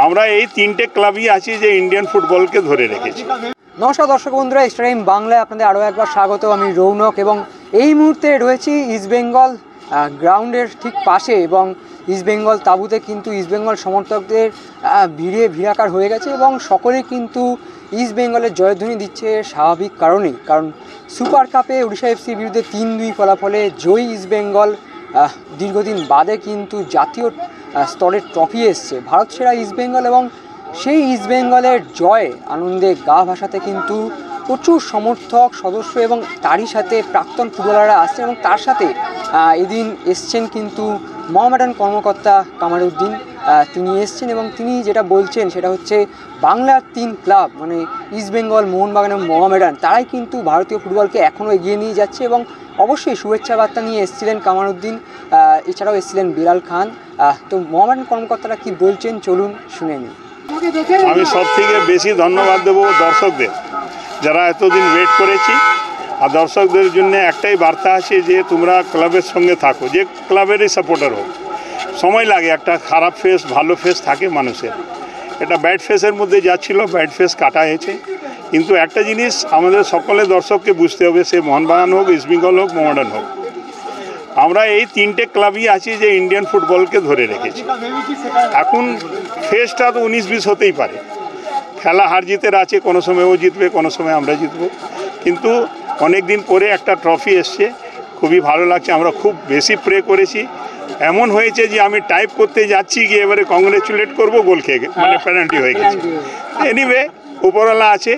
আমরা এই তিনটে ক্লাবই আছি যে ইন্ডিয়ান ফুটবলকে ধরে রেখেছি। নমস্কার দর্শক বন্ধুরা, এক্সট্রা টাইম বাংলায় আপনাদের আরও একবার স্বাগত। আমি রৌনক এবং এই মুহূর্তে রয়েছি ইস্টবেঙ্গল গ্রাউন্ডের ঠিক পাশে এবং ইস্টবেঙ্গল তাঁবুতে কিন্তু ইস্টবেঙ্গল সমর্থকদের ভিড়াকার হয়ে গেছে এবং সকলেই কিন্তু ইস্টবেঙ্গলের জয়ধ্বনি দিচ্ছে স্বাভাবিক কারণেই, কারণ সুপার কাপে উড়িষ্যা এফসির বিরুদ্ধে 3-2 ফলাফলে জয়ী ইস্টবেঙ্গল দীর্ঘদিন বাদে কিন্তু জাতীয় স্তরের ট্রফি এসছে। ভারত সেরা ইস্টবেঙ্গল এবং সেই ইস্টবেঙ্গলের জয় আনন্দে গা ভাসাতে কিন্তু প্রচুর সমর্থক সদস্য এবং তারই সাথে প্রাক্তন ফুটবলাররা আসছেন এবং তার সাথে এদিন এসছেন কিন্তু মোহামেডান কর্মকর্তা কামারউদ্দিন। তিনি এসছেন এবং তিনি যেটা বলছেন সেটা হচ্ছে বাংলার 3 ক্লাব মানে ইস্টবেঙ্গল, মোহনবাগান এবং মোহামেডান তারাই কিন্তু ভারতীয় ফুটবলকে এখনও এগিয়ে নিয়ে যাচ্ছে এবং অবশ্যই শুভেচ্ছা বার্তা নিয়ে এসেছিলেন কামারউদ্দিন, এছাড়াও এসেছিলেন বিলাল খান। তো মোহামেডান কর্মকর্তারা কি বলছেন চলুন শুনে নিন। আমি সব থেকে বেশি ধন্যবাদ দেবো দর্শকদের, যারা এতদিন ওয়েট করেছি। আর দর্শকদের জন্য একটাই বার্তা আছে যে তোমরা ক্লাবের সঙ্গে থাকো, যে ক্লাবেরই সাপোর্টার হোক। সময় লাগে, একটা খারাপ ফেস ভালো ফেস থাকে মানুষের। এটা ব্যাড ফেসের মধ্যে যাচ্ছিল, ব্যাড ফেস কাটা হয়েছে। কিন্তু একটা জিনিস আমাদের সকলে দর্শককে বুঝতে হবে, সে মোহনবাগান হোক, ইস্টবেঙ্গল হোক, মোহামেডান হোক, আমরা এই তিনটে ক্লাবই আছি যে ইন্ডিয়ান ফুটবলকে ধরে রেখেছি। এখন ফেসটা তো 19-20 হতেই পারে, খেলা হার জিতের আছে, কোনো সময় ও জিতবে, কোনো সময় আমরা জিতব। কিন্তু অনেক দিন পরে একটা ট্রফি এসছে, খুবই ভালো লাগছে। আমরা খুব বেশি প্রে করেছি, এমন হয়েছে যে আমি টাইপ করতে যাচ্ছি গিয়ে এবারে কংগ্রেচুলেট করবো, গোল খেয়ে মানে পেনাল্টি হয়ে গেছে। এনিওয়ে উপরওয়ালা আছে,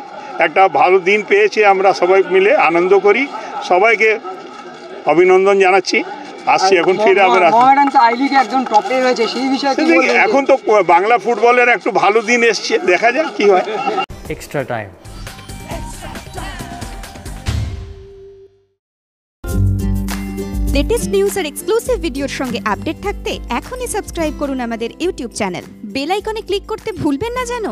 একটা ভালো দিন পেয়েছে, আমরা সবাই মিলে আনন্দ করি। সবাইকে অভিনন্দন জানাচ্ছি। আসছি এখন ফিরে আবার এখন তো বাংলা ফুটবলের একটু ভালো দিন এসছে, দেখা যাক কি হয়। Extra time. লেটেস্ট নিউজ আর এক্সক্লুসিভ ভিডিওর সঙ্গে আপডেট থাকতে এখনই সাবস্ক্রাইব করুন আমাদের ইউটিউব চ্যানেল। বেল আইকনে ক্লিক করতে ভুলবেন না যেন।